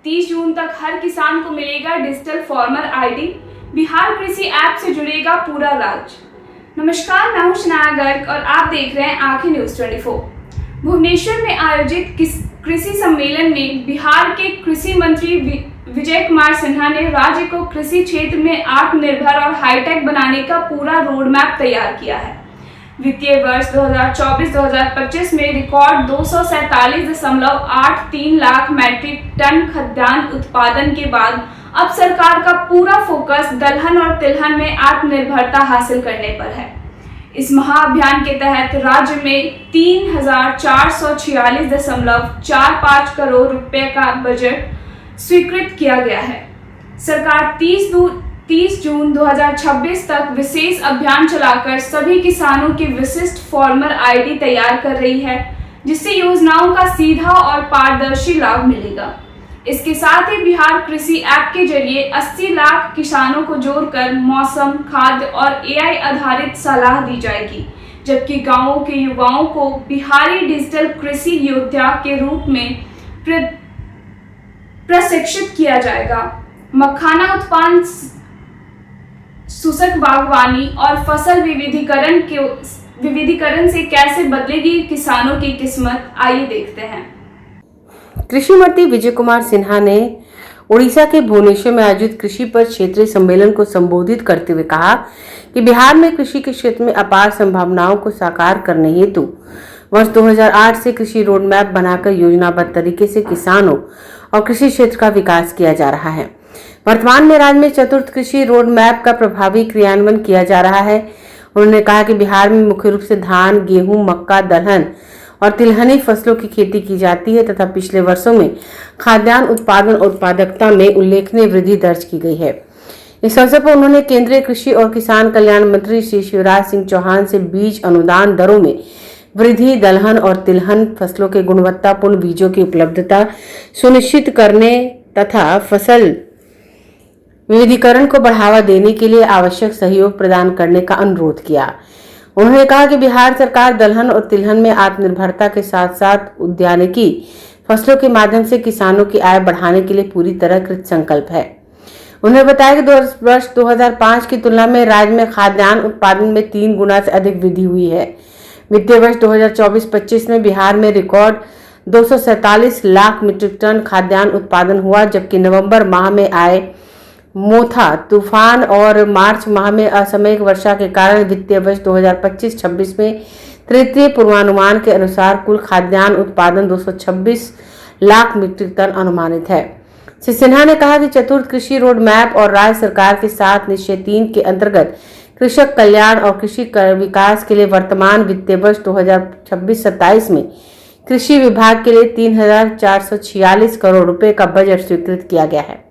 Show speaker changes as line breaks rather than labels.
30 जून तक हर किसान को मिलेगा डिजिटल फार्मर आईडी। बिहार कृषि ऐप से जुड़ेगा पूरा राज्य। नमस्कार, मैं हूं शनाया गर्ग और आप देख रहे हैं आंखें न्यूज 24। भुवनेश्वर में आयोजित कृषि सम्मेलन में बिहार के कृषि मंत्री विजय कुमार सिन्हा ने राज्य को कृषि क्षेत्र में आत्मनिर्भर और हाईटेक बनाने का पूरा रोड मैप तैयार किया है। वित्तीय वर्ष 2024-2025 में रिकॉर्ड 247.83 लाख मैट्रिक टन खाद्यान्न उत्पादन के बाद अब सरकार का पूरा फोकस दलहन और तिलहन में आत्मनिर्भरता हासिल करने पर है। इस महाअभियान के तहत राज्य में 3,446.45 करोड़ रुपए का बजट स्वीकृत किया गया है। सरकार 30 जून 2026 तक विशेष अभियान चलाकर सभी किसानों की विशिष्ट फार्मर आईडी तैयार कर रही है, जिससे योजनाओं का सीधा और पारदर्शी लाभ मिलेगा। इसके साथ ही बिहार कृषि ऐप के जरिए 80 लाख किसानों को जोड़कर मौसम, खाद्य और एआई आधारित सलाह दी जाएगी, जबकि गांवों के युवाओं को बिहारी डिजिटल कृषि योद्धा के रूप में प्रशिक्षित किया जाएगा। मखाना उत्पादन, शुष्क बागवानी और फसल विविधीकरण से कैसे बदलेगी किसानों की किस्मत, आइए देखते हैं।
कृषि मंत्री विजय कुमार सिन्हा ने उड़ीसा के भुवनेश्वर में आयोजित कृषि पर क्षेत्रीय सम्मेलन को संबोधित करते हुए कहा कि बिहार में कृषि के क्षेत्र में अपार संभावनाओं को साकार करने हेतु वर्ष 2008 से कृषि रोड मैप बनाकर योजनाबद्ध तरीके से किसानों और कृषि क्षेत्र का विकास किया जा रहा है। वर्तमान में राज्य में चतुर्थ कृषि रोड मैप का प्रभावी क्रियान्वयन किया जा रहा है। उन्होंने कहा कि बिहार में मुख्य रूप से धान, गेहूं, मक्का, दलहन और तिलहनी फसलों की खेती की जाती है तथा पिछले वर्षों में खाद्यान्न उत्पादन और उत्पादकता में उल्लेखनीय वृद्धि दर्ज की गई है। इस अवसर पर उन्होंने केंद्रीय कृषि और किसान कल्याण मंत्री श्री शिवराज सिंह चौहान से बीज अनुदान दरों में वृद्धि, दलहन और तिलहन फसलों के गुणवत्तापूर्ण बीजों की उपलब्धता सुनिश्चित करने तथा फसल विविधीकरण को बढ़ावा देने के लिए आवश्यक सहयोग प्रदान करने का अनुरोध किया। उन्होंने कहा कि बिहार सरकार दलहन और तिलहन में आत्मनिर्भरता के साथ साथ उद्यानिकी फसलों के माध्यम से किसानों की आय बढ़ाने के लिए पूरी तरह कृत संकल्प है। उन्होंने बताया कि वर्ष 2005 की तुलना में राज्य में खाद्यान्न उत्पादन में 3 गुना से अधिक वृद्धि हुई है। वित्तीय वर्ष 2024-25 में बिहार में रिकॉर्ड 247 लाख मीट्रिक टन खाद्यान्न उत्पादन हुआ, जबकि नवंबर माह में आए मोथा तूफान और मार्च माह में असामयिक वर्षा के कारण वित्तीय वर्ष 2025-26 में तृतीय पूर्वानुमान के अनुसार कुल खाद्यान्न उत्पादन 226 लाख मीट्रिक टन अनुमानित है। श्री सिन्हा ने कहा कि चतुर्थ कृषि रोड मैप और राज्य सरकार के साथ निश्चय 3 के अंतर्गत कृषक कल्याण और कृषि विकास के लिए वर्तमान वित्तीय वर्ष 2026-27 में कृषि विभाग के लिए 3,446 करोड़ रुपए का बजट स्वीकृत किया गया है।